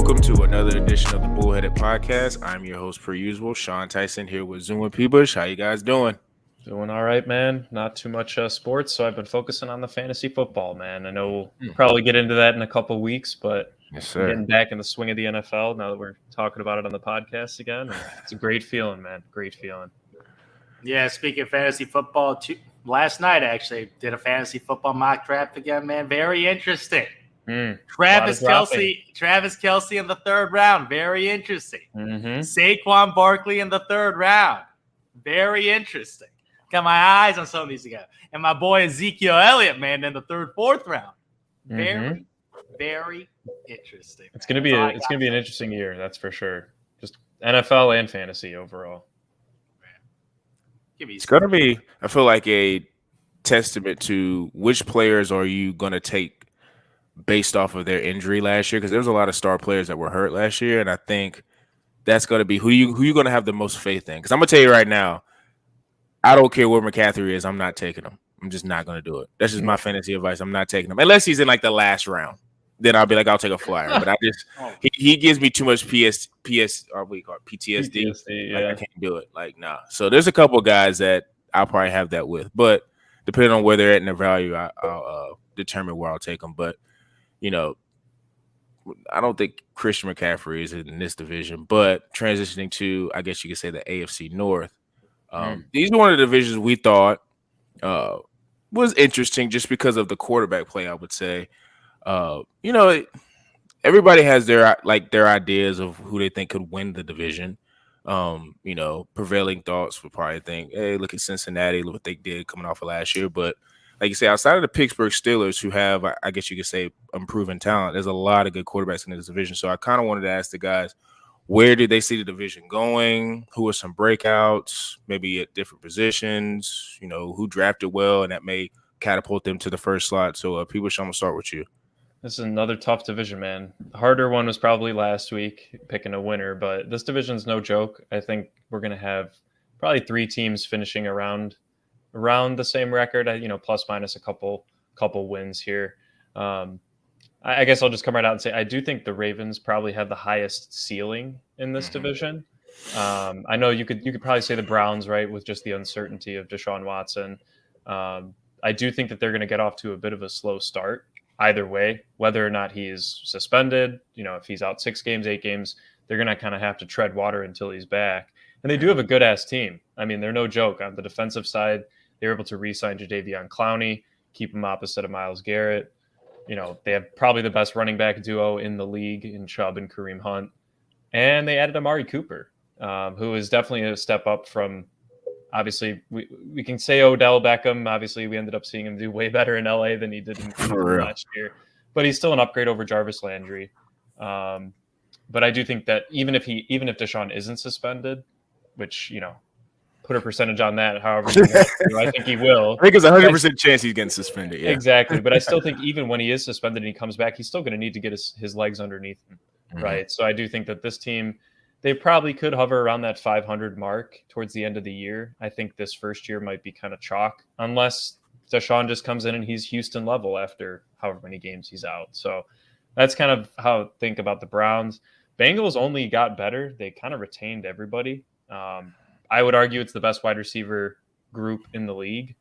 Welcome to another edition of the Bullheaded Podcast. I'm your host, per usual, Sean Tyson, here with Zoom and P-Bush. How you guys doing? Doing all right, man. Not too much sports, so I've been focusing on the fantasy football, man. I know we'll probably get into that in a couple weeks, but Yes, I'm sir. getting back in the swing of the NFL now that we're talking about it on the podcast again. And it's a great feeling, man. Great feeling. Yeah, speaking of fantasy football, last night I actually did a fantasy football mock draft again, man. Very interesting. Travis Kelce in the third round. Very interesting. Saquon Barkley in the third round. Very interesting. Got my eyes on some of these guys. And my boy Ezekiel Elliott, man, in the third, fourth round. Very, very interesting. It's gonna be an interesting year, that's for sure. Just NFL and fantasy overall. It's gonna be, I feel like, a testament to which players are you gonna take based off of their injury last year, because there was a lot of star players that were hurt last year, and I think that's going to be who you're going to have the most faith in. Because I'm going to tell you right now, I don't care where McCaffrey is, I'm not taking him. I'm just not going to do it. That's just my fantasy advice. I'm not taking him unless he's in like the last round. Then I'll be like, I'll take a flyer. But I just he gives me too much PTSD. Yeah. Like, I can't do it. Like, nah. So there's a couple of guys that I'll probably have that with, but depending on where they're at in their value, I'll determine where I'll take them. But you know, I don't think Christian McCaffrey is in this division, but transitioning to, I guess you could say, the AFC North. These are one of the divisions we thought was interesting just because of the quarterback play, I would say. You know, everybody has their ideas of who they think could win the division. You know, prevailing thoughts would probably think, hey, look at Cincinnati, look what they did coming off of last year. But like you say, outside of the Pittsburgh Steelers, who have, I guess you could say, improving talent, there's a lot of good quarterbacks in this division. So I kind of wanted to ask the guys, where did they see the division going? Who are some breakouts, maybe at different positions? You know, who drafted well, and that may catapult them to the first slot. So, P-Bush, I'm going to start with you. This is another tough division, man. The harder one was probably last week, picking a winner, but this division's no joke. I think we're going to have probably three teams finishing around the same record, you know, plus minus a couple wins here. I guess I'll just come right out and say I do think the Ravens probably have the highest ceiling in this division. I know you could probably say the Browns, right, with just the uncertainty of Deshaun Watson. I do think that they're going to get off to a bit of a slow start either way, whether or not he is suspended. You know, if he's out 6 games, 8 games, they're going to kind of have to tread water until he's back. And they do have a good-ass team. I mean, they're no joke. On the defensive side, they were able to re-sign Jadeveon Clowney, keep him opposite of Myles Garrett. You know, they have probably the best running back duo in the league in Chubb and Kareem Hunt. And they added Amari Cooper, who is definitely a step up from, obviously, we can say Odell Beckham. Obviously, we ended up seeing him do way better in LA than he did in Cleveland last year. But he's still an upgrade over Jarvis Landry. But I do think that even if Deshaun isn't suspended, which, you know, put a percentage on that, however you want to, I think he will. I think it's 100% chance he's getting suspended. Yeah. Exactly. But I still think even when he is suspended and he comes back, he's still going to need to get his legs underneath him, right? So I do think that this team, they probably could hover around that 500 mark towards the end of the year. I think this first year might be kind of chalk, unless Deshaun just comes in and he's Houston level after however many games he's out. So that's kind of how I think about the Browns. Bengals only got better. They kind of retained everybody. I would argue it's the best wide receiver group in the league.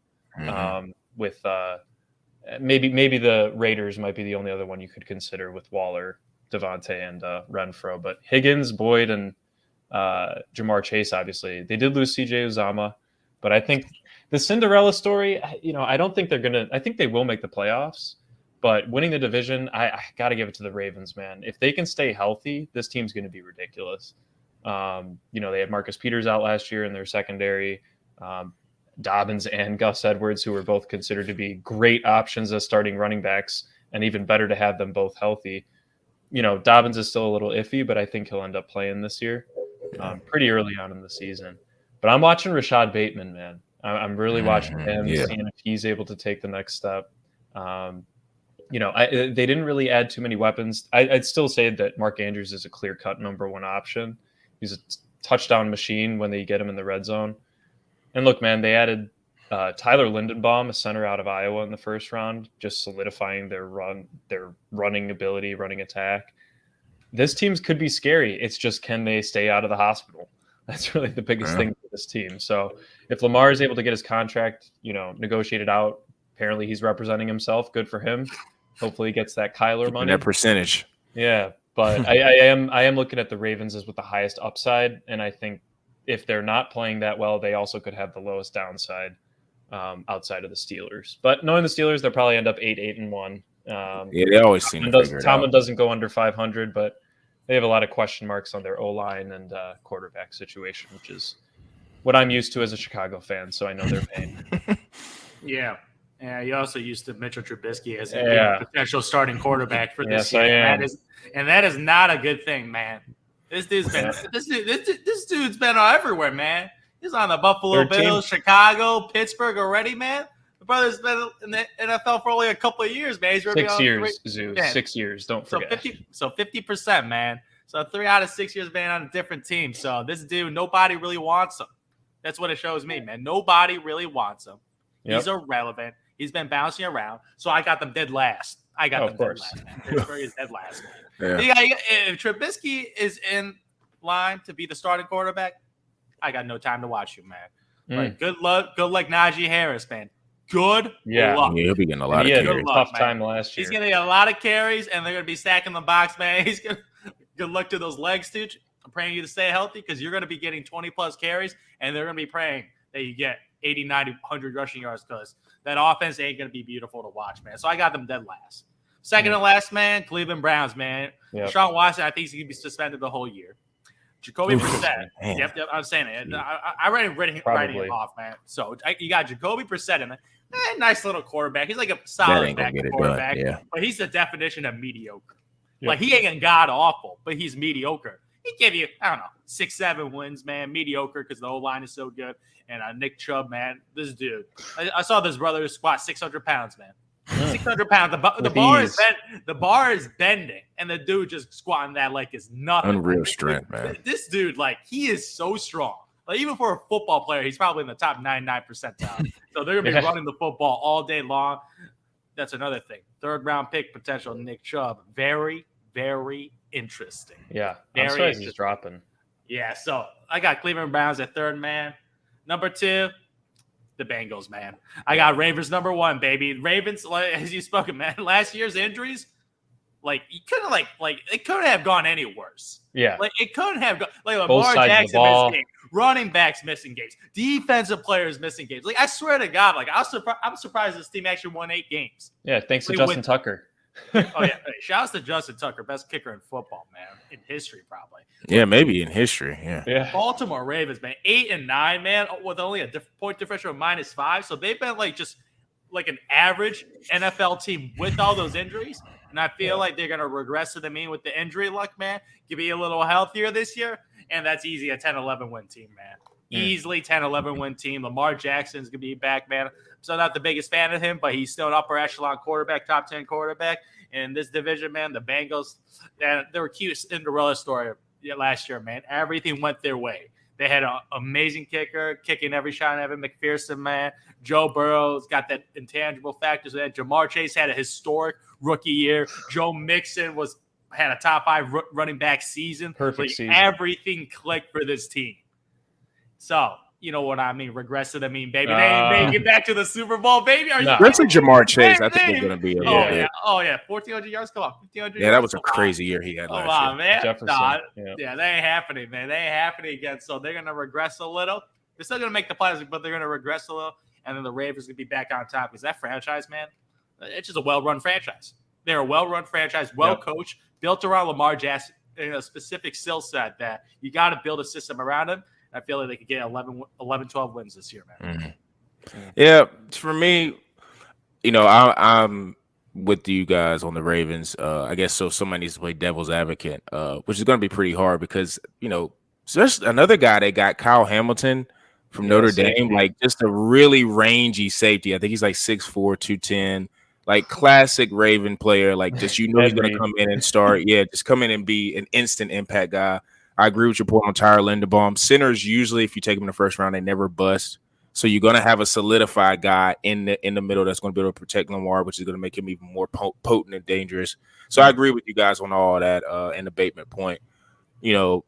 With maybe the Raiders might be the only other one you could consider with Waller, Devontae, and Renfro. But Higgins, Boyd, and Jamar Chase, obviously. They did lose CJ Uzama. But I think the Cinderella story, you know, I don't think they're going to – I think they will make the playoffs. But winning the division, I got to give it to the Ravens, man. If they can stay healthy, this team's going to be ridiculous. You know, they had Marcus Peters out last year in their secondary, Dobbins and Gus Edwards, who were both considered to be great options as starting running backs, and even better to have them both healthy. You know, Dobbins is still a little iffy, but I think he'll end up playing this year pretty early on in the season. But I'm watching Rashad Bateman, man. I'm really watching him, seeing if he's able to take the next step. You know, they didn't really add too many weapons. I'd still say that Mark Andrews is a clear-cut number one option. He's a touchdown machine when they get him in the red zone. And look, man, they added Tyler Lindenbaum, a center out of Iowa in the first round, just solidifying their running ability, running attack. this team could be scary. It's just, can they stay out of the hospital? That's really the biggest thing for this team. So if Lamar is able to get his contract, negotiated out, apparently he's representing himself. Good for him. Hopefully he gets that Kyler money. That percentage. Yeah, but I am looking at the Ravens as with the highest upside, and I think if they're not playing that well, they also could have the lowest downside outside of the Steelers. But knowing the Steelers, they'll probably end up 8-1. They always seem to figure it out. Tomlin doesn't go under 500, but they have a lot of question marks on their O-line and quarterback situation, which is what I'm used to as a Chicago fan, so I know their pain. Yeah, you're also used to Mitchell Trubisky as a potential starting quarterback for this year. That is not a good thing, man. This dude's been this dude's been everywhere, man. He's on the Buffalo Bills, Chicago, Pittsburgh already, man. The brother's been in the NFL for only a couple of years, man. He's 6 years, Zoo. 6 years. Don't forget. So 50%, man. So 3 out of 6 years being on a different team. So this dude, nobody really wants him. That's what it shows me, man. Nobody really wants him. Yep. He's irrelevant. He's been bouncing around. So I got them dead last. Dead last, man. Pittsburgh is dead last, man. Yeah. If Trubisky is in line to be the starting quarterback, I got no time to watch you, man. Like, good luck, Najee Harris, man. Good luck. Yeah, he'll be getting a lot of carries. He had a tough time last year. He's going to get a lot of carries, and they're going to be stacking the box, man. Good luck to those legs, dude. I'm praying you to stay healthy because you're going to be getting 20-plus carries, and they're going to be praying that you get 80, 90, 100 rushing yards because that offense ain't going to be beautiful to watch, man. So I got them dead last. Second to last, man, Cleveland Browns, man. Yep. Deshaun Watson, I think he's going to be suspended the whole year. Jacoby Brissett. Yep, I'm saying it. I already writing him off, man. So you got Jacoby Brissett in there. Nice little quarterback. He's like a solid quarterback, but he's the definition of mediocre. Yep. Like, he ain't god awful, but he's mediocre. He give you, 6-7 wins, man. Mediocre because the whole line is so good. And Nick Chubb, man, this dude. I saw this brother squat 600 pounds, man. 600 pounds. The bar is bending, and the dude just squatting that like it's nothing. Unreal strength, man. This dude, like, he is so strong. Like, even for a football player, he's probably in the top 99 percentile. So they're gonna be running the football all day long. That's another thing. 3rd round pick potential, Nick Chubb. Very, very interesting. Yeah, I'm surprised he's dropping. Yeah, so I got Cleveland Browns at 3rd, man. Number 2. The Bengals, man. I got Ravens number 1, baby. Ravens, as you spoken, man. Last year's injuries, like, you couldn't it couldn't have gone any worse. Yeah, like, it couldn't have gone. Like, Lamar Jackson missing games, running backs missing games, defensive players missing games. Like, I swear to God, like, I'm surprised this team actually won 8 games. Yeah, thanks to Justin Tucker. Shouts to Justin Tucker, best kicker in football, man, in history probably. Yeah, maybe in history. Yeah. Baltimore Ravens, man, 8-9, man, with only a point differential of -5. So they've been like just like an average NFL team with all those injuries, and I feel like they're gonna regress to the mean with the injury luck, man. Could be a little healthier this year, and that's easy a 10-11 win team, man. Easily 10-11 win team. Lamar Jackson's gonna be back, man. So not the biggest fan of him, but he's still an upper echelon quarterback, top 10 quarterback in this division, man. The Bengals, they were cute Cinderella story last year, man. Everything went their way. They had an amazing kicker, kicking every shot. Evan McPherson, man. Joe Burrow's got that intangible factors. Jamar Chase had a historic rookie year. Joe Mixon had a top 5 running back season. Perfect season. Everything clicked for this team. So, you know what I mean? Regress to the mean, baby. They ain't get back to the Super Bowl, baby. That's a Jamar Chase. I think it's going to be a little bit. Oh, yeah. 1,400 yards. Come on. 1,500 Yeah, that was a crazy year he had last year. Man. Jefferson. Yeah, that ain't happening, man. They ain't happening again. So they're going to regress a little. They're still going to make the playoffs, but they're going to regress a little. And then the Ravens going to be back on top. Because that franchise, man, it's just a well-run franchise. They're a well-run franchise, well-coached, built around Lamar Jackson in a specific skill set that you got to build a system around him. I feel like they could get 11, 12 wins this year, man. Yeah, for me, I'm with you guys on the Ravens. I guess so somebody needs to play devil's advocate, which is going to be pretty hard because, there's another guy they got, Kyle Hamilton from Notre Dame, like just a really rangy safety. I think he's like 6'4", 210, like classic Raven player. Like just, he's going to come in and start. Yeah, just come in and be an instant impact guy. I agree with your point on Tyler Linderbaum. Centers usually, if you take them in the first round, they never bust. So you're going to have a solidified guy in the middle that's going to be able to protect Lamar, which is going to make him even more potent and dangerous. So I agree with you guys on all that and the Bateman point. You know,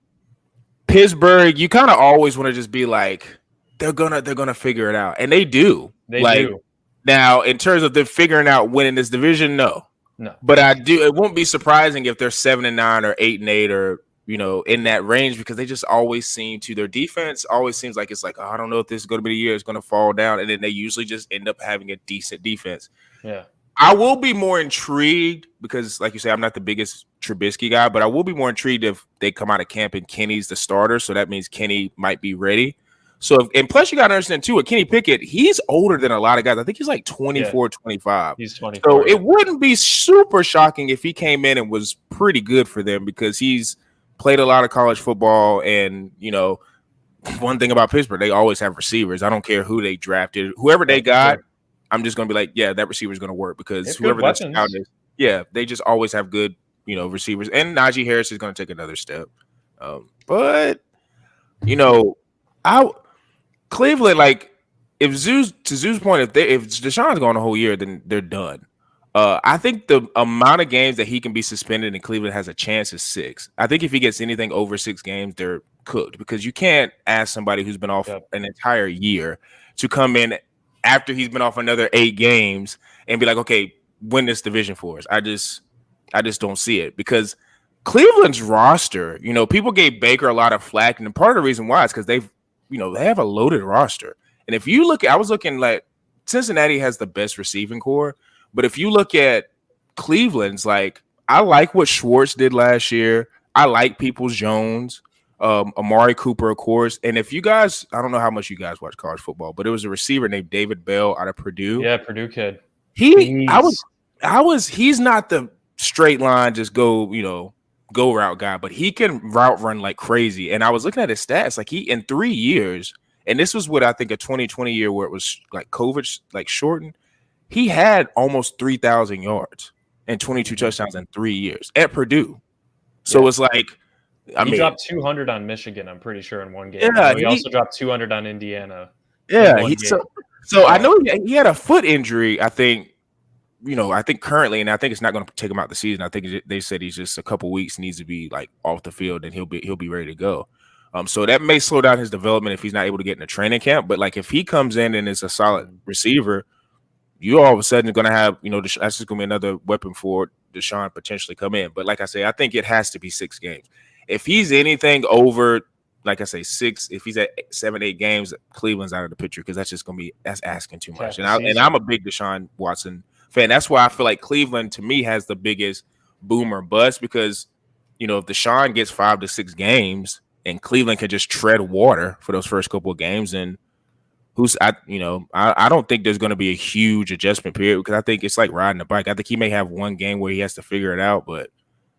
Pittsburgh, you kind of always want to just be like, they're gonna figure it out, and they do. They do. Now, in terms of them figuring out winning this division, no. But I do. It won't be surprising if they're 7-9 or 8-8 or in that range, because they just always seem to, their defense always seems like it's like, oh, I don't know if this is going to be the year it's going to fall down, and then they usually just end up having a decent defense. Yeah. I will be more intrigued because, like you say, I'm not the biggest Trubisky guy, but I will be more intrigued if they come out of camp and Kenny's the starter. So that means Kenny might be ready. So, and plus you got to understand too, with Kenny Pickett, he's older than a lot of guys. I think he's like 24, 25. He's 24. So it wouldn't be super shocking if he came in and was pretty good for them, because he's played a lot of college football. And, one thing about Pittsburgh, they always have receivers. I don't care who they drafted. Whoever they got, I'm just going to be like, yeah, that receiver is going to work, because whoever that scout is, they just always have good, receivers. And Najee Harris is going to take another step. But, Cleveland, like, to Zoo's point, if Deshaun's gone the whole year, then they're done. I think the amount of games that he can be suspended and Cleveland has a chance is 6. I think if he gets anything over 6 games, they're cooked, because you can't ask somebody who's been off an entire year to come in after he's been off another 8 games and be like, okay, win this division for us. I just don't see it, because Cleveland's roster, people gave Baker a lot of flack, and part of the reason why is because they have a loaded roster. And if you look, I was looking like Cincinnati has the best receiving core, but if you look at Cleveland's, like, I like what Schwartz did last year. I like Peoples-Jones, Amari Cooper, of course. And if you guys, I don't know how much you guys watch college football, but it was a receiver named David Bell out of Purdue. Yeah, Purdue kid. He's not the straight line, just go route guy, but he can route run like crazy. And I was looking at his stats, like, he in 3 years, and this was what I think a 2020 year where it was like COVID like shortened, he had almost 3,000 yards and 22 touchdowns in 3 years at Purdue. So it's like, he dropped 200 on Michigan, I'm pretty sure, in one game. Yeah, he also dropped 200 on Indiana. Yeah, so I know he had a foot injury, I think. I think currently, and I think it's not going to take him out the season. I think they said he's just a couple weeks, needs to be like off the field, and he'll be ready to go. So that may slow down his development if he's not able to get in a training camp. But like, if he comes in and is a solid receiver, you all of a sudden are going to have, that's just going to be another weapon for Deshaun potentially come in. But like I say, I think it has to be 6 games. If he's anything over, like I say, 6, if he's at 7, 8 games, Cleveland's out of the picture, because that's asking too much. And I'm a big Deshaun Watson fan. That's why I feel like Cleveland, to me, has the biggest boom or bust, because if Deshaun gets 5 to 6 games and Cleveland can just tread water for those first couple of games, and I don't think there's going to be a huge adjustment period, because I think it's like riding a bike. I think he may have one game where he has to figure it out, but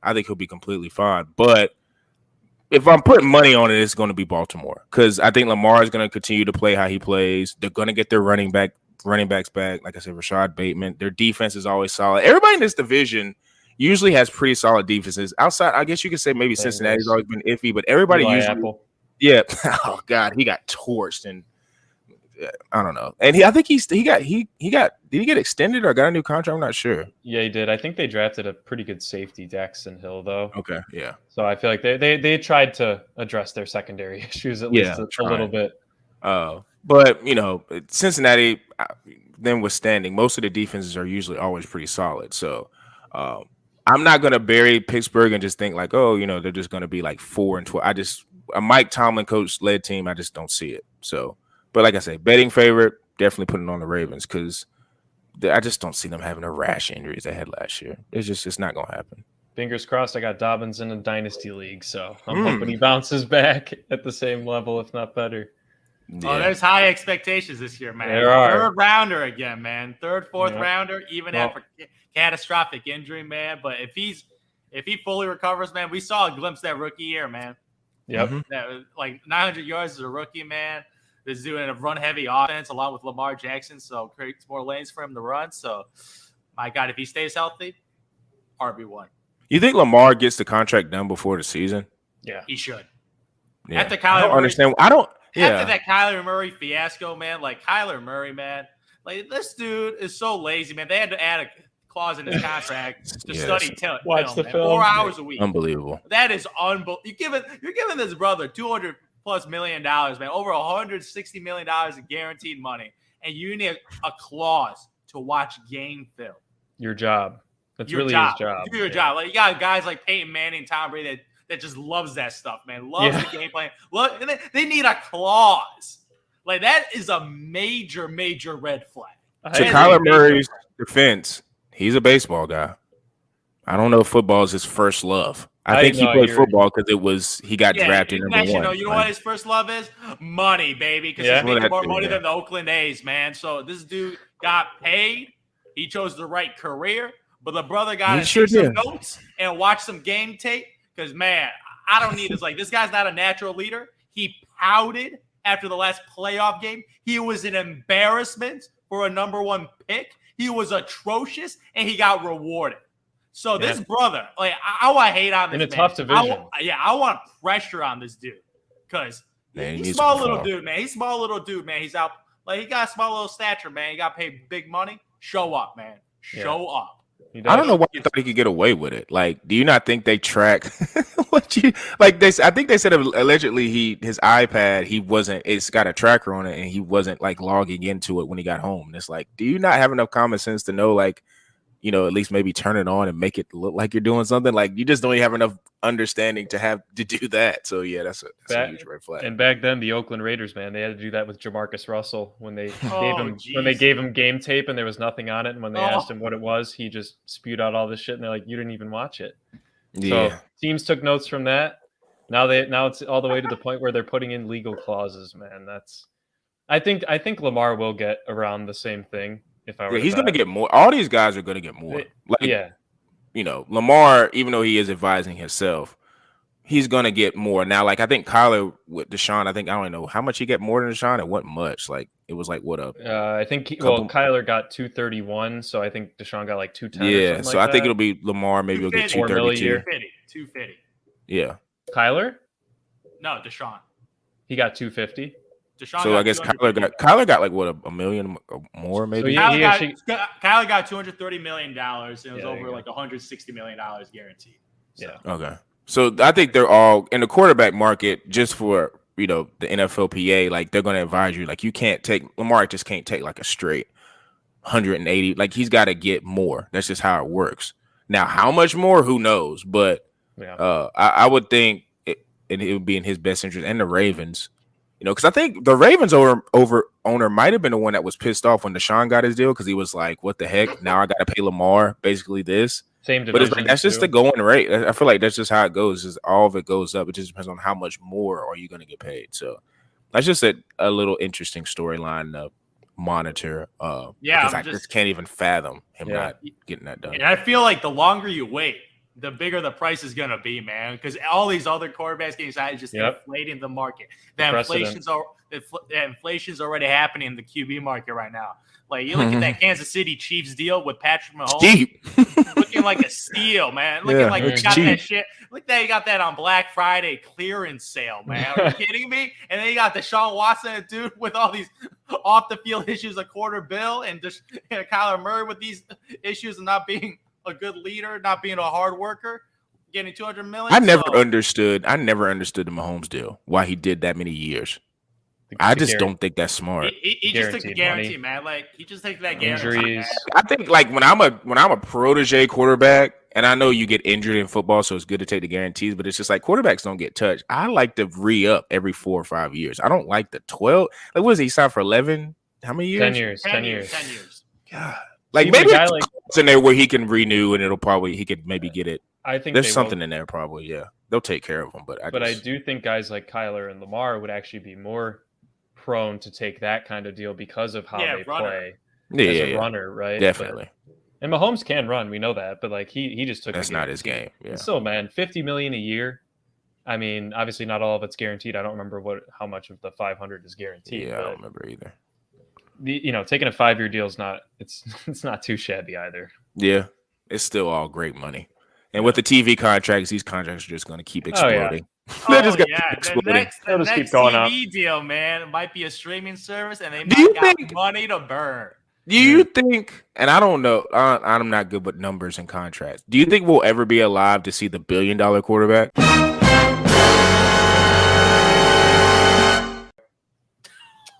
I think he'll be completely fine. But if I'm putting money on it, it's going to be Baltimore, because I think Lamar is going to continue to play how he plays. They're going to get their running backs back. Like I said, Rashad Bateman. Their defense is always solid. Everybody in this division usually has pretty solid defenses. Outside, I guess you could say maybe Cincinnati's always been iffy, but everybody usually. Yeah. Oh God, he got torched, and I don't know. And I think he got. Did he get extended or got a new contract? I'm not sure. Yeah, he did. I think they drafted a pretty good safety, Daxton Hill, though. Okay, yeah. So I feel like they tried to address their secondary issues at least a little bit. But Cincinnati, them withstanding, most of the defenses are usually always pretty solid. So I'm not going to bury Pittsburgh and just think like, they're just going to be like 4-12. A Mike Tomlin coach led team, I just don't see it. So, but like I say, betting favorite, definitely putting on the Ravens, because I just don't see them having a rash of injuries they had last year. It's not going to happen. Fingers crossed. I got Dobbins in a dynasty league, so I'm hoping he bounces back at the same level, if not better. Yeah. Oh, there's high expectations this year, man. There are. Third rounder again, man. Third, fourth rounder, even after catastrophic injury, man. But if he fully recovers, man, we saw a glimpse that rookie year, man. Yep. That was like 900 yards as a rookie, man. Is doing a run-heavy offense along with Lamar Jackson, so creates more lanes for him to run. So, my God, if he stays healthy, RB1. You think Lamar gets the contract done before the season? Yeah, he should. Yeah. At the college, I don't understand. after that Kyler Murray fiasco, man, like Kyler Murray, man, like this dude is so lazy, man. They had to add a clause in his contract to study watch the film 4 hours a week. Unbelievable. That is unbelievable. You're giving this brother $200+ million, man, over $160 million in guaranteed money, and you need a clause to watch game film. Your job. That's your really job. his job. Do your job. Like you got guys like Peyton Manning, Tom Brady that just loves that stuff, man. Loves the game plan. Look, and they need a clause. Like that is a major, major red flag. To Kyler Murray's defense, he's a baseball guy. I don't know if football is his first love. I think he played football because he got drafted number one. You know what his first love is? Money, baby. Because he's making more money than the Oakland A's, man. So this dude got paid. He chose the right career. But the brother got to take some notes and watch some game tape. Because, man, I don't need this. Like, this guy's not a natural leader. He pouted after the last playoff game. He was an embarrassment for a number one pick. He was atrocious, and he got rewarded. So this brother, like, I want to hate on this in a tough division. I want pressure on this dude because he's small little dude, man. He's small little dude, man. He's out. Like, he got a small little stature, man. He got paid big money. Show up, man. Show up. I don't know why you thought he could get away with it. Like, do you not think they track what you like? I think they said allegedly his iPad it's got a tracker on it and he wasn't like logging into it when he got home. And it's like, do you not have enough common sense to know like, you know, at least maybe turn it on and make it look like you're doing something? Like you just don't even have enough understanding to do that. So yeah, that's a huge red flag. And back then, the Oakland Raiders, man, they had to do that with Jamarcus Russell when they gave him game tape and there was nothing on it. And when they asked him what it was, he just spewed out all this shit. And they're like, you didn't even watch it. Yeah. So teams took notes from that. Now it's all the way to the point where they're putting in legal clauses, man. I think Lamar will get around the same thing. He's going to get more. All these guys are going to get more. You know, Lamar, even though he is advising himself, he's going to get more. Now, like, I think Kyler with Deshaun, I don't know how much he get more than Deshaun. It wasn't much. Like, it was like, what up? I think, Kyler got 231, so I think Deshaun got like 210. Yeah, so I think it'll be Lamar. Maybe he'll get 232. 250. Yeah. Kyler? No, Deshaun. He got 250. So I guess Kyler got like what a million more maybe. So Kyler got $230 million and it was over like $160 million guaranteed. So. Yeah. Okay. So I think they're all in the quarterback market just for the NFLPA. Like they're going to advise you like Lamar just can't take like a straight 180. Like he's got to get more. That's just how it works. Now how much more? Who knows? But I would think it would be in his best interest and the Ravens. You know, because I think the Ravens owner might have been the one that was pissed off when Deshaun got his deal because he was like, "What the heck? Now I got to pay Lamar basically this." Same division, but it's like that's just the going rate. I feel like that's just how it goes. Is all of it goes up. It just depends on how much more are you going to get paid. So that's just a little interesting storyline to monitor. Because I just can't even fathom him not getting that done. And I feel like the longer you wait, the bigger the price is going to be, man, because all these other quarterbacks getting signed is just inflating the market. The inflation's already happening in the QB market right now. Like, you look at that Kansas City Chiefs deal with Patrick Mahomes. Looking like a steal, man. Looking like you got that shit. Look that you got that on Black Friday clearance sale, man. Are you kidding me? And then you got Deshaun Watson, a dude with all these off-the-field issues, a quarter bill, and just Kyler Murray with these issues of not being – a good leader, not being a hard worker, getting $200 million. I never understood the Mahomes deal. Why he did that many years. I just don't think that's smart. He just took the guarantee, man. Like he just takes that guarantee. I think like when I'm a protege quarterback, and I know you get injured in football, so it's good to take the guarantees. But it's just like quarterbacks don't get touched. I like to re-up every 4 or 5 years. I don't like the 12. Like what is he signed for 11? How many years? 10 years. God. Like maybe it's in there where he can renew and he could maybe get it. I think there's something in there probably. Yeah, they'll take care of him. But I do think guys like Kyler and Lamar would actually be more prone to take that kind of deal because of how they play as a runner, right? Definitely. And Mahomes can run, we know that, but like he just took. That's not his game. Yeah. Still, man, $50 million a year. I mean, obviously not all of it's guaranteed. I don't remember how much of the 500 is guaranteed. Yeah, I don't remember either. Taking a 5-year deal is it's not too shabby either. Yeah, it's still all great money. And with the TV contracts, these contracts are just going to keep exploding. They just got The exploding. next keep going TV deal, man, it might be a streaming service, and they Do you might got think- money to burn. Do you think, and I don't know, I'm not good with numbers and contracts. Do you think we'll ever be alive to see the $1 billion quarterback?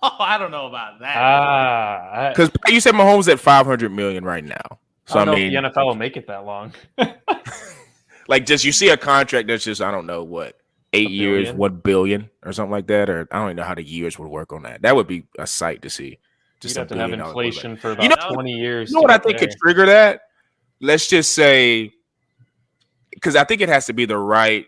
Oh, I don't know about that. Because Because you said Mahomes at 500 million right now. So I don't know mean, if the NFL will make it that long. like, just you see a contract that's just, I don't know what, 8 years, billion? 1 billion or something like that, or I don't even know how the years would work on that. That would be a sight to see. You'd Just have to have inflation for about You know- 20 years. You know what I think could trigger that? Let's just say, because I think it has to be the right.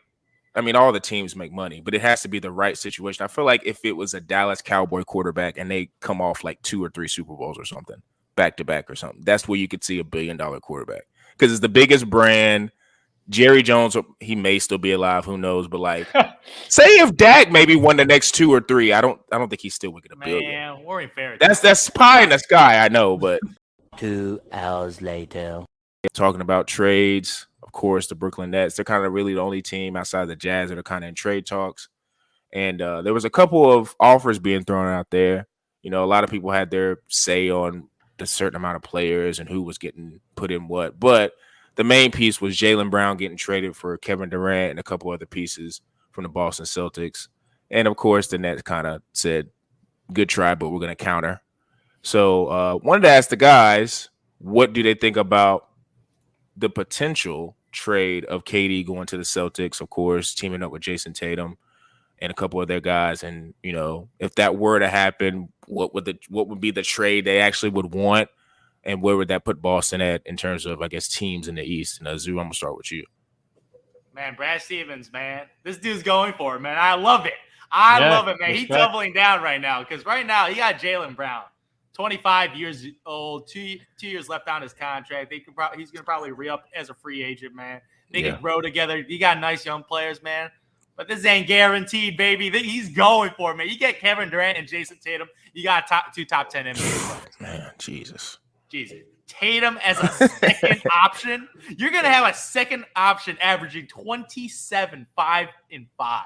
I mean, all the teams make money, but it has to be the right situation. I feel like if it was a Dallas Cowboy quarterback and they come off like 2 or 3 Super Bowls or something, back to back or something, that's where you could see $1 billion quarterback because it's the biggest brand. Jerry Jones, he may still be alive, who knows? But like, say if Dak maybe won the next 2 or 3, I don't think he still would get $1 billion. Man, we're in fairy. That's pie in the sky, I know, but 2 hours later. talking about trades, of course, the Brooklyn Nets, they're kind of really the only team outside the Jazz that are kind of in trade talks. And there was a couple of offers being thrown out there. You know, a lot of people had their say on the certain amount of players and who was getting put in what. But the main piece was Jaylen Brown getting traded for Kevin Durant and a couple other pieces from the Boston Celtics. And, of course, the Nets kind of said, good try, but we're going to counter. So wanted to ask the guys, what do they think about the potential trade of KD going to the Celtics, of course, teaming up with Jason Tatum and a couple of their guys. And, you know, if that were to happen, what would be the trade they actually would want? And where would that put Boston at in terms of, I guess, teams in the East? And Zoo, I'm going to start with you. Man, Brad Stevens, man. This dude's going for it, man. I love it. I love it, man. He's doubling down right now because right now he got Jaylen Brown, 25 years old, 2 years left on his contract. He's going to probably re-up as a free agent, man. They can grow together. You got nice young players, man. But this ain't guaranteed, baby. He's going for it, man. You get Kevin Durant and Jason Tatum, you got two top 10 NBA players. Man, Jesus. Tatum as a second option. You're going to have a second option averaging 27, 5, and 5.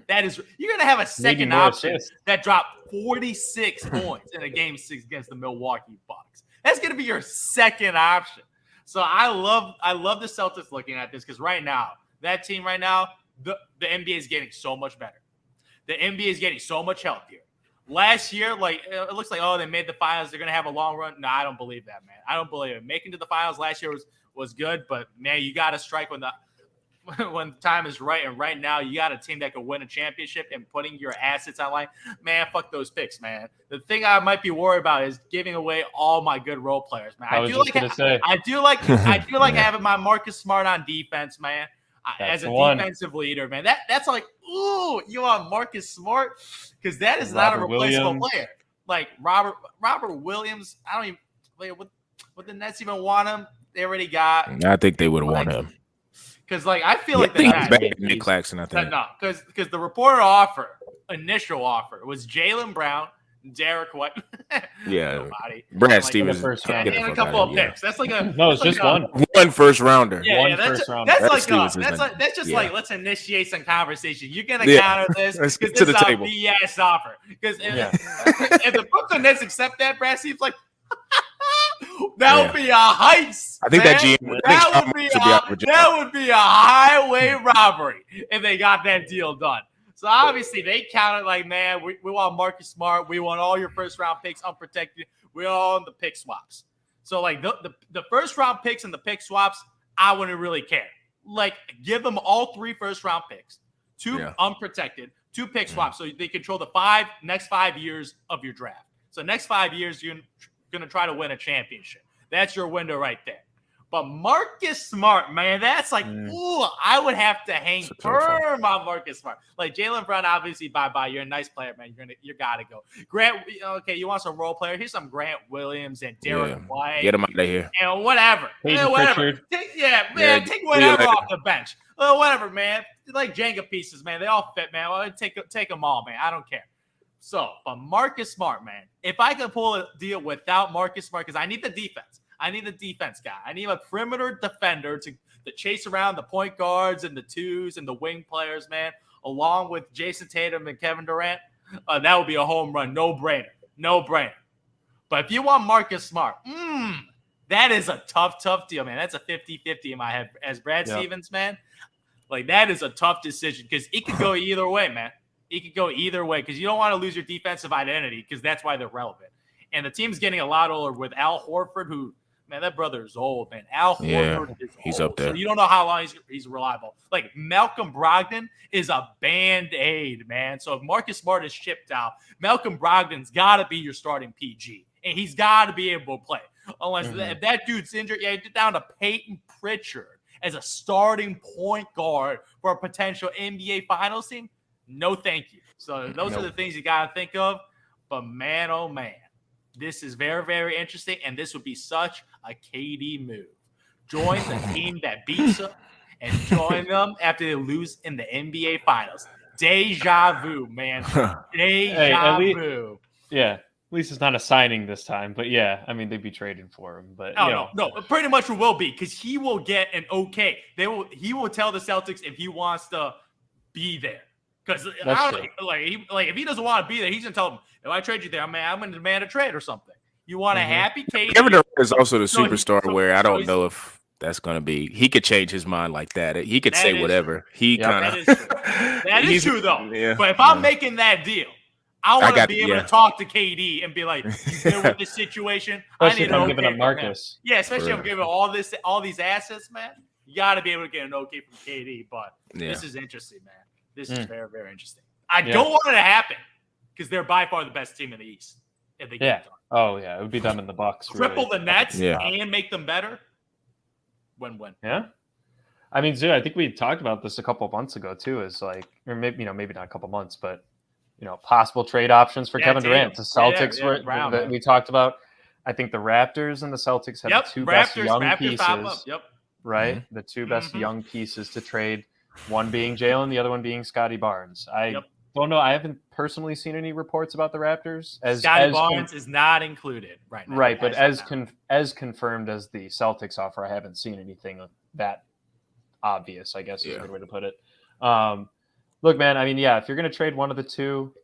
That is, you're going to have a second option that dropped 46 points in a game 6 against the Milwaukee Bucks. That's going to be your second option. So I love the Celtics looking at this because right now, that team right now, the NBA is getting so much better. The NBA is getting so much healthier. Last year, like it looks like, oh, they made the finals. They're going to have a long run. No, I don't believe that, man. I don't believe it. Making to the finals last year was good, but, man, you got to strike when the time is right. And right now, you got a team that can win a championship and putting your assets online. Man, fuck those picks, man. The thing I might be worried about is giving away all my good role players, man. I do like having my Marcus Smart on defense, man. As a defensive leader, man. That's like, ooh, you want Marcus Smart? Because that is not a replaceable player. Like Robert Williams, I don't even would the Nets even want him? They already got. I think they would want him. Because I feel like he's better than Nick Claxton, I think. No, because the initial offer was Jaylen Brown, Derek White. Brad Stevens, and a couple of picks. That's like a it's just one first rounder. First rounder. That's just like let's initiate some conversation. You're gonna counter this because this is a BS offer. Because if the Brooklyn Nets accept that, Brad Stevens like. That would be a heist. I think that would be a highway robbery if they got that deal done. So obviously they counted like, man, we want Marcus Smart. We want all your first round picks unprotected. We're all in the pick swaps. So like the first round picks and the pick swaps, I wouldn't really care. Like give them all 3 first round picks, 2 unprotected, 2 pick swaps, so they control the next 5 years of your draft. So next 5 years you're going to try to win a championship. That's your window right there. But Marcus Smart, man, that's like, ooh, I would have to hang firm on Marcus Smart. Like Jaylen Brown, obviously, bye-bye. You're a nice player, man. You got to go. Grant, okay, you want some role player? Here's some Grant Williams and Derek White. Get him out of here. And whatever. Whatever. Take whatever off the bench. Whatever, man. Like Jenga pieces, man. They all fit, man. Well, take them all, man. I don't care. So, but Marcus Smart, man, if I could pull a deal without Marcus Smart, because I need the defense. I need the defense guy. I need a perimeter defender to chase around the point guards and the 2s and the wing players, man. along with Jason Tatum and Kevin Durant, that would be a home run. No brainer. But if you want Marcus Smart, that is a tough deal, man. That's a 50-50 in my head. As Brad Stevens, man, like that is a tough decision because it could go either way, man. It could go either way because you don't want to lose your defensive identity because that's why they're relevant. And the team's getting a lot older with Al Horford, who, man, that brother is old, man. Al Horford is he's old, up there. so you don't know how long he's reliable. Like Malcolm Brogdon is a Band-Aid, man. So if Marcus Smart is shipped out, Malcolm Brogdon's got to be your starting PG, and he's got to be able to play. Unless if that dude's injured, you get down to Peyton Pritchard as a starting point guard for a potential NBA Finals team. No, thank you. So those are the things you got to think of. But man, oh man. This is very, very interesting, and this would be such a KD move. Join the team that beats them and join them after they lose in the NBA Finals. Deja vu, man. Deja vu. Yeah, at least it's not a signing this time. But yeah, I mean, they'd be trading for him. But no, pretty much it will be because he will get an okay. He will tell the Celtics if he wants to be there. Because if he doesn't want to be there, he's gonna tell them, if I trade you there, I'm gonna demand a trade or something. You want a happy KD? Kevin Durant is also the superstar where I don't know if that's gonna be. He could change his mind like that. He could say whatever. He kind of that is true though. Yeah, but if I'm making that deal, I want to be able to talk to KD and be like, you deal with this situation. Especially if I'm giving up Marcus. Yeah, especially if I'm giving all these assets, man. You got to be able to get an okay from KD. But this is interesting, man. This is very, very interesting. I don't want it to happen because they're by far the best team in the East. If they get it done. Oh, yeah. It would be them in the Bucks. Triple the Nets and make them better. Win-win. Yeah. I mean, Zoo, I think we talked about this a couple of months ago, too. Is like, or maybe not a couple months, but, possible trade options for Kevin Durant. The Celtics that we talked about. I think the Raptors and the Celtics have the two best young pieces. Right? The two best young pieces to trade. One being Jaylen, the other one being Scotty Barnes. I don't know. I haven't personally seen any reports about the Raptors. Scotty Barnes is not included right now. Right, but as confirmed as the Celtics offer, I haven't seen anything that obvious, I guess is a good way to put it. Look, man, I mean, if you're going to trade one of the two,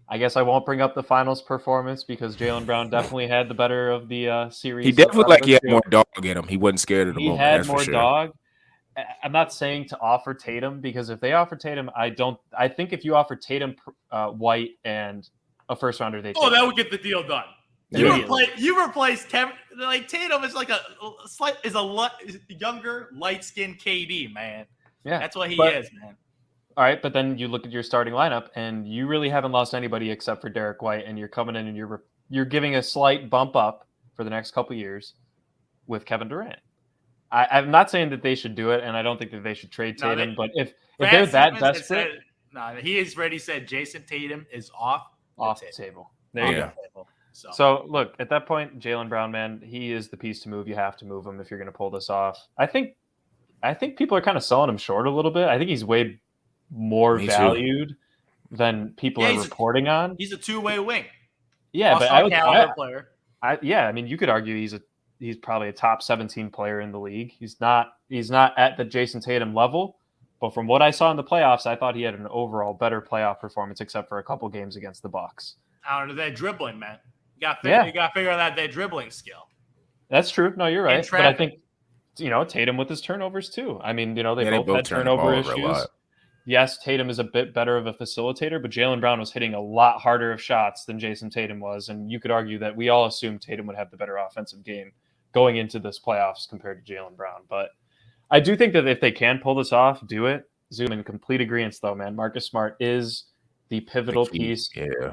I guess I won't bring up the finals performance because Jaylen Brown definitely had the better of the series. He definitely he had more dog in him. He wasn't scared of the moment. He had more dog. I'm not saying to offer Tatum because if they offer Tatum, I think if you offer Tatum, White, and a first rounder, that would get the deal done. You replace Kevin. Like Tatum is like a younger, light skinned KD, man. Yeah, that's what he is, man. All right, but then you look at your starting lineup, and you really haven't lost anybody except for Derek White, and you're coming in and you're giving a slight bump up for the next couple of years with Kevin Durant. I'm not saying that they should do it, and I don't think that they should trade Tatum. But if they're that desperate, he has already said Jason Tatum is off the table. There you go. So look, at that point, Jaylen Brown, man, he is the piece to move. You have to move him if you're going to pull this off. I think people are kind of selling him short a little bit. I think he's way more valued than people are reporting on. He's a two-way wing. Yeah, but player. I mean, you could argue he's probably a top 17 player in the league. He's not at the Jason Tatum level, but from what I saw in the playoffs, I thought he had an overall better playoff performance, except for a couple games against the Bucks. I don't know that dribbling, man. You got to figure out that dribbling skill. That's true. No, you're right. But I think Tatum with his turnovers too. I mean, they both had turnover issues. Yes, Tatum is a bit better of a facilitator, but Jaylen Brown was hitting a lot harder of shots than Jason Tatum was, and you could argue that we all assumed Tatum would have the better offensive game going into this playoffs compared to Jaylen Brown. But I do think that if they can pull this off, do it. Zoom in complete agreement, though, man. Marcus Smart is the pivotal piece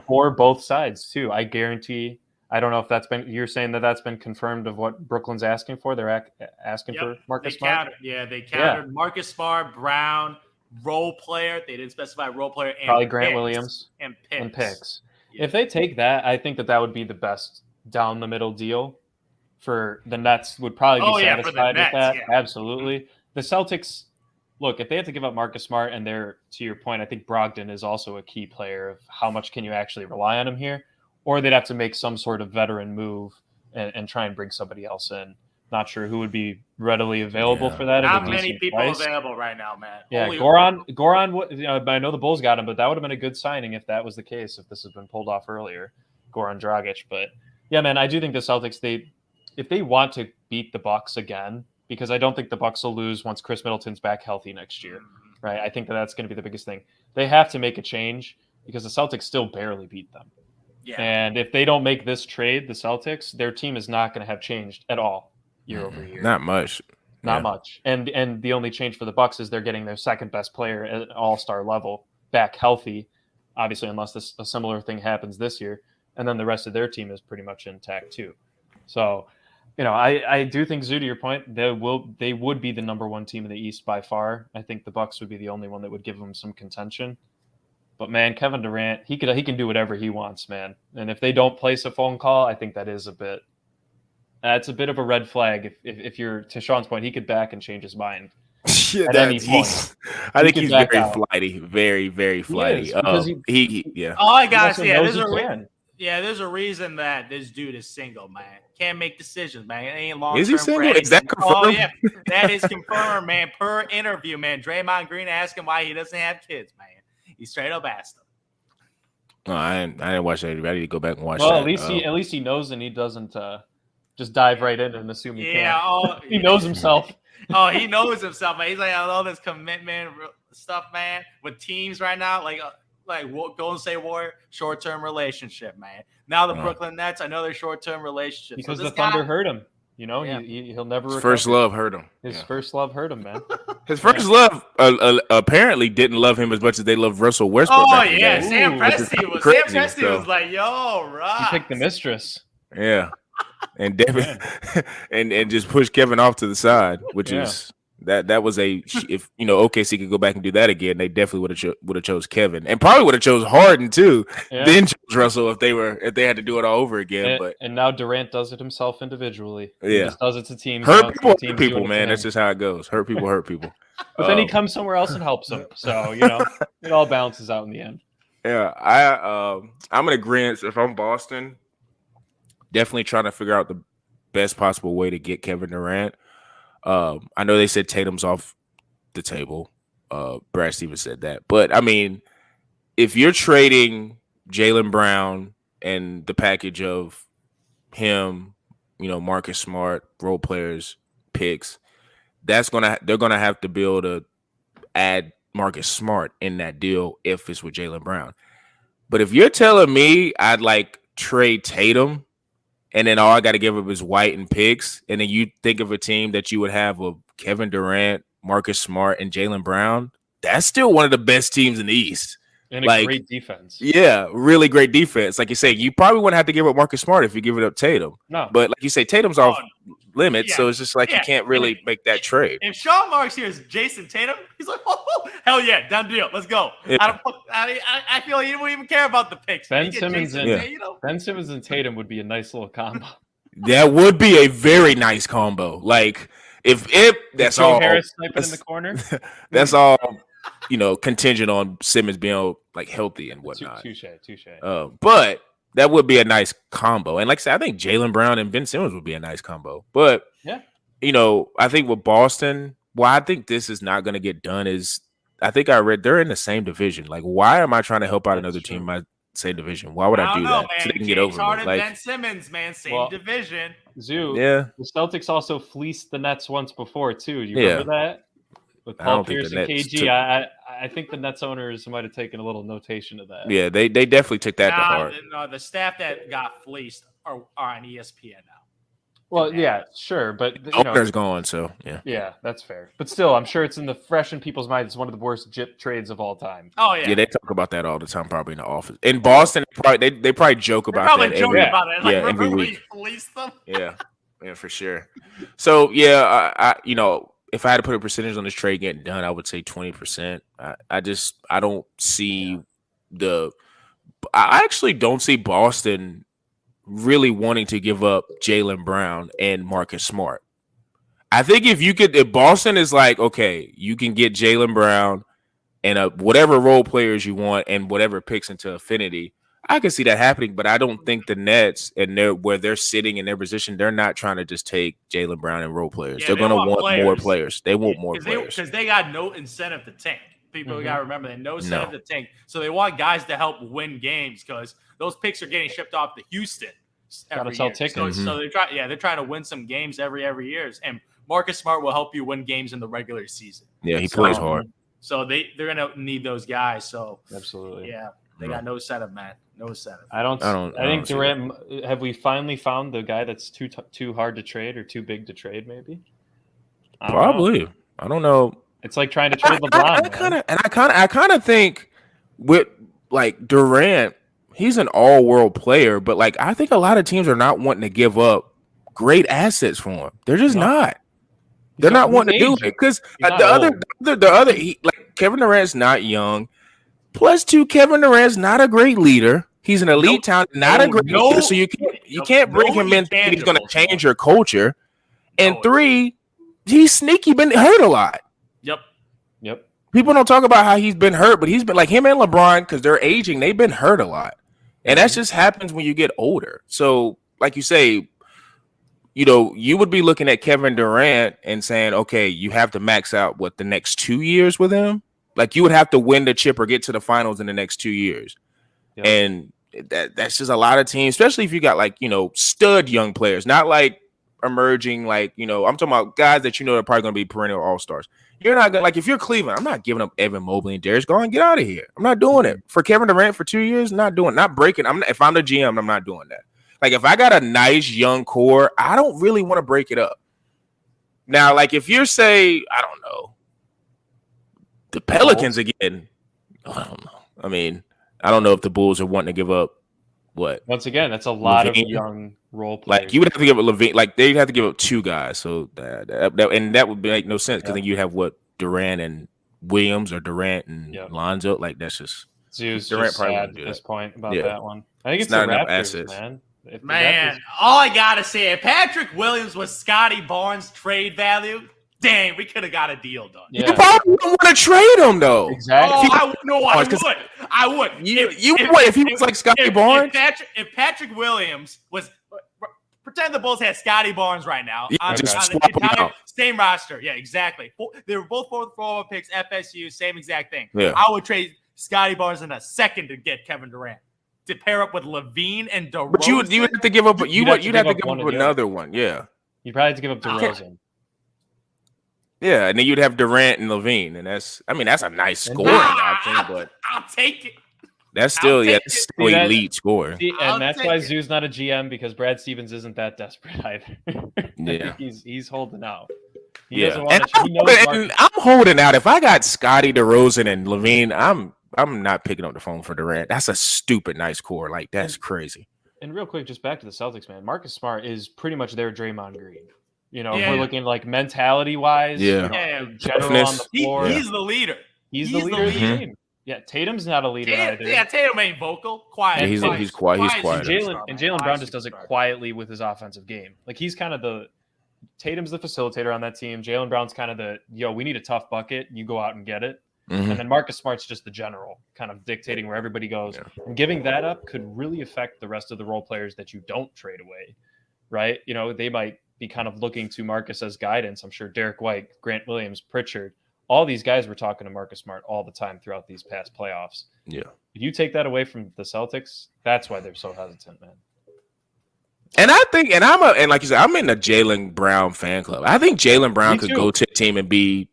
for both sides, too. I guarantee. I don't know if you're saying that's been confirmed of what Brooklyn's asking for. They're asking for Marcus Smart. They countered Marcus Smart, Brown, role player. They didn't specify role player. And probably Grant Williams and picks. Yeah. If they take that, I think that would be the best down the middle deal. For the Nets would probably be satisfied with that. Yeah. Absolutely. The Celtics, look, if they have to give up Marcus Smart, and to your point, I think Brogdon is also a key player of how much can you actually rely on him here, or they'd have to make some sort of veteran move and try and bring somebody else in. Not sure who would be readily available for that. Not many people available right now, man. Yeah, Goran. I know the Bulls got him, but that would have been a good signing if that was the case. If this had been pulled off earlier, Goran Dragic. But yeah, man, I do think the Celtics. If they want to beat the Bucks again, because I don't think the Bucks will lose once Chris Middleton's back healthy next year, right? I think that's going to be the biggest thing. They have to make a change because the Celtics still barely beat them. Yeah. And if they don't make this trade, the Celtics, their team is not going to have changed at all year over year. Not much. Not much. And the only change for the Bucks is they're getting their second best player at all-star level back healthy, obviously, unless a similar thing happens this year. And then the rest of their team is pretty much intact too. So, I do think, Zoo, to your point, they would be the number one team in the East by far. I think the Bucks would be the only one that would give them some contention. But man, Kevin Durant, he can do whatever he wants, man. And if they don't place a phone call, I think that is a bit. It's a bit of a red flag. If you're, to Sean's point, he could back and change his mind at any point. I think he's very flighty, very, very flighty. Yeah. All I gotta say, there's a reason that this dude is single, man. Can't make decisions, man. It ain't long. Is he single? Is that confirmed? Oh yeah, that is confirmed, man. Per interview, man. Draymond Green asked him why he doesn't have kids, man. He straight up asked him. No, I didn't watch that. I need to go back and watch that. Well, at least he knows, and he doesn't just dive right in and assume he can. He knows himself. He knows himself, man. He's like, all this commitment stuff, man, with teams right now, like Golden State Warrior, short-term relationship, man. Now the Brooklyn Nets, another short-term relationship. Because the Thunder hurt him. He'll never recover. First love hurt him. His first love hurt him, man. His first love apparently didn't love him as much as they loved Russell Westbrook. Oh, yeah. Sam Presti was like, yo, right. He picked the mistress. Yeah. And Devin and just push Kevin off to the side, which is that was if OKC could go back and do that again, they definitely would have chose Kevin and probably would have chose Harden too. Yeah. Then chose Russell if they had to do it all over again. And now Durant does it himself individually. Yeah, he just does it to teams. Hurt people, man. That's just how it goes. Hurt people. But then he comes somewhere else and helps them. So it all balances out in the end. Yeah, I'm in agreement. If I'm Boston, definitely trying to figure out the best possible way to get Kevin Durant. I know they said Tatum's off the table. Brad Stevens said that. But, I mean, if you're trading Jaylen Brown and the package of him, Marcus Smart, role players, picks, they're going to have to add Marcus Smart in that deal if it's with Jaylen Brown. But if you're telling me I'd trade Tatum and then all I got to give up is White and picks, and then you think of a team that you would have of Kevin Durant, Marcus Smart, and Jaylen Brown, that's still one of the best teams in the East. And a great defense. Yeah, really great defense. Like you say, you probably wouldn't have to give up Marcus Smart if you give it up Tatum. No. But like you say, Tatum's off limits, so it's just you can't really make that trade. If Sean Marks here is Jason Tatum, he's like, hell yeah, done deal. Let's go. Yeah. I feel like he don't even care about the picks. Ben Simmons and Tatum would be a nice little combo. That would be a very nice combo. If that's Joe all Harris sniping in the corner. That's all contingent on Simmons being healthy and whatnot. Touche. But that would be a nice combo. And like I said, I think Jaylen Brown and Ben Simmons would be a nice combo. But I think with Boston, why I think this is not going to get done is I think I read they're in the same division. Why am I trying to help out another team in my same division? Why would I do that? Man. So they can get over Harden, Ben Simmons, man, same division. Zoo. Yeah. The Celtics also fleeced the Nets once before too. You remember that? With Paul Pierce and KG, I think the Nets owners might have taken a little notation of that. Yeah, they definitely took that to heart. No, the staff that got fleeced are on ESPN now. Well, yeah, sure, but the owner's gone, so yeah. Yeah, that's fair. But still, I'm sure it's fresh in people's minds. It's one of the worst JIP trades of all time. Oh yeah. Yeah, they talk about that all the time, probably in the office. In Boston, they probably joke about that. Every week. Fleeced them. Yeah, for sure. So yeah, I if I had to put a percentage on this trade getting done, I would say 20%. I don't see I actually don't see Boston really wanting to give up Jaylen Brown and Marcus Smart. I think if Boston is okay, you can get Jaylen Brown and whatever role players you want and whatever picks into affinity, I can see that happening, but I don't think the Nets and where they're sitting in their position, they're not trying to just take Jaylen Brown and role players. They're going to want more players. They want more players because they got no incentive to tank. People got to remember they no incentive to tank, so they want guys to help win games because those picks are getting shipped off to Houston. Got to sell tickets. So they're trying to win some games every year, and Marcus Smart will help you win games in the regular season. Yeah, he plays hard. So they're gonna need those guys. So absolutely, yeah, they got no setup, man. No setup. I think Durant. Have we finally found the guy that's too hard to trade or too big to trade? Maybe. Probably. I don't know. It's like trying to trade LeBron. I kind of think with like Durant, he's an all-world player, but like I think a lot of teams are not wanting to give up great assets for him. They're just not. They're not wanting to do it because the other like Kevin Durant's not young. Plus, Kevin Durant's not a great leader. He's an elite talent, not a great leader. So you can't bring him in thinking he's going to change your culture. And 3, he's sneaky, been hurt a lot. Yep. People don't talk about how he's been hurt, but he's been like him and LeBron because they're aging. They've been hurt a lot, and that just happens when you get older. So, like you say, you would be looking at Kevin Durant and saying, okay, you have to max out the next 2 years with him. Like you would have to win the chip or get to the finals in the next 2 years. Yep. And that's just a lot of teams, especially if you got like, stud young players, not like emerging, like, I'm talking about guys that are probably going to be perennial all-stars. You're not going to, like, if you're Cleveland, I'm not giving up Evan Mobley and Darius Garland. Get out of here. I'm not doing it. For Kevin Durant for 2 years, not breaking. If I'm the GM, I'm not doing that. Like, if I got a nice young core, I don't really want to break it up. Now, like, if you're, say, I don't know, the Pelicans again, I don't know. I mean, I don't know if the Bulls are wanting to give up what? Once again, that's a lot of young role players. Like, you would have to give up LaVine. Like, they'd have to give up 2 guys. So that would make no sense because then you have Durant and Williams or Durant and Lonzo. Like, that's just Zeus Durant probably sad at this point about that one. I think it's not the enough Raptors, assets. Man, all I gotta say, if Patrick Williams was Scotty Barnes' trade value, dang, we could have got a deal done. Yeah. You probably wouldn't want to trade him though. Exactly. I would. I would. If he was like Scotty Barnes. If Patrick Williams was, pretend the Bulls had Scotty Barnes right now. On the entire same roster. Yeah, exactly. They were both 4th overall picks, FSU, same exact thing. Yeah. I would trade Scotty Barnes in a second to get Kevin Durant. To pair up with LaVine and DeRozan. But you would have to give up. You'd have to give up another one. Yeah. You'd probably have to give up DeRozan. Yeah, and then you'd have Durant and LaVine, and that's a nice scoring option, but I'll take it. That's still elite score. And that's why Zoo's not a GM because Brad Stevens isn't that desperate either. Yeah, he's holding out. And I'm holding out. If I got Scotty, DeRozan, and LaVine, I'm not picking up the phone for Durant. That's a stupid nice core. Like, that's crazy. And real quick, just back to the Celtics, man. Marcus Smart is pretty much their Draymond Green. If we're looking like mentality-wise, general on the floor. He's the leader. He's the leader of the team. Yeah, Tatum's not a leader either. Yeah, Tatum ain't vocal. Quiet. Yeah, he's quiet. He's quiet. And Jaylen Brown just does it quietly with his offensive game. Like, he's kind of Tatum's the facilitator on that team. Jaylen Brown's kind of we need a tough bucket. You go out and get it. Mm-hmm. And then Marcus Smart's just the general, kind of dictating where everybody goes. Yeah. And giving that up could really affect the rest of the role players that you don't trade away, right? They might be kind of looking to Marcus as guidance. I'm sure Derek White, Grant Williams, Pritchard, all these guys were talking to Marcus Smart all the time throughout these past playoffs. Yeah. If you take that away from the Celtics, that's why they're so hesitant, man. And I think, and like you said, I'm in a Jaylen Brown fan club. I think Jaylen Brown could go to a team and be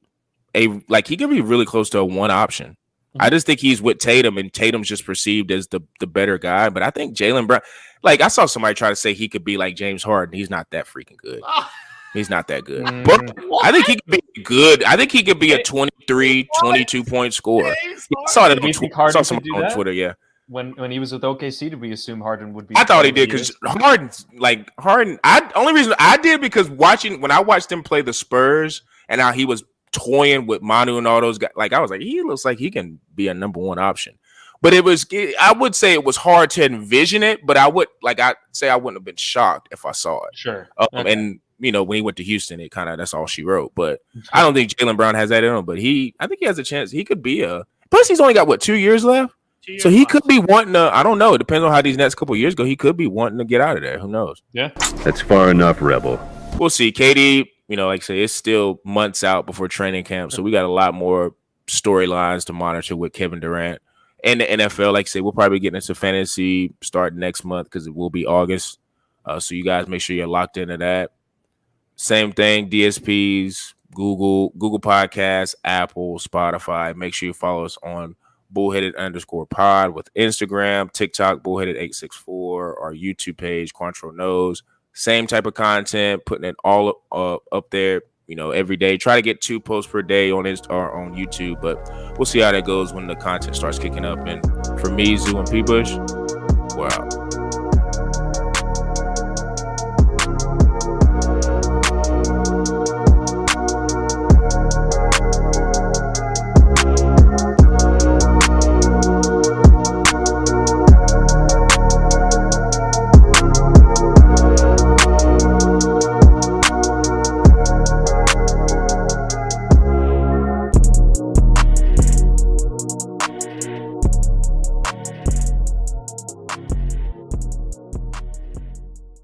he could be really close to a one option. Mm-hmm. I just think he's with Tatum, and Tatum's just perceived as the better guy. But I think Jaylen Brown, like I saw somebody try to say he could be like James Harden. He's not that freaking good. He's not that good. But I think he could be good. I think he could be a 23, 22-point scorer. I saw someone on Twitter, yeah. When he was with OKC, did we assume Harden would be? I thought he did because Harden. Only reason I did because when I watched him play the Spurs and how he was toying with Manu and all those guys, like I was like, he looks like he can be a number one option. But I would say it was hard to envision it. But I'd say I wouldn't have been shocked if I saw it. Sure. Okay. And when he went to Houston, it kind of that's all she wrote. But I don't think Jaylen Brown has that in him. But I think he has a chance. He could be plus he's only got 2 years left. So he could be wanting to. I don't know. It depends on how these next couple of years go. He could be wanting to get out of there. Who knows? Yeah, that's far enough, Rebel. We'll see. KD, like I say, it's still months out before training camp, so we got a lot more storylines to monitor with Kevin Durant and the NFL. Like I say, we'll probably get into fantasy start next month because it will be August. So you guys make sure you're locked into that. Same thing, DSPs, Google Podcasts, Apple, Spotify. Make sure you follow us on bullheaded_pod with Instagram, TikTok, bullheaded864, our YouTube page, Quantro Knows. Same type of content, putting it all up there, every day. Try to get 2 posts per day on YouTube, but we'll see how that goes when the content starts kicking up. And for me, Zoo and P. Bush,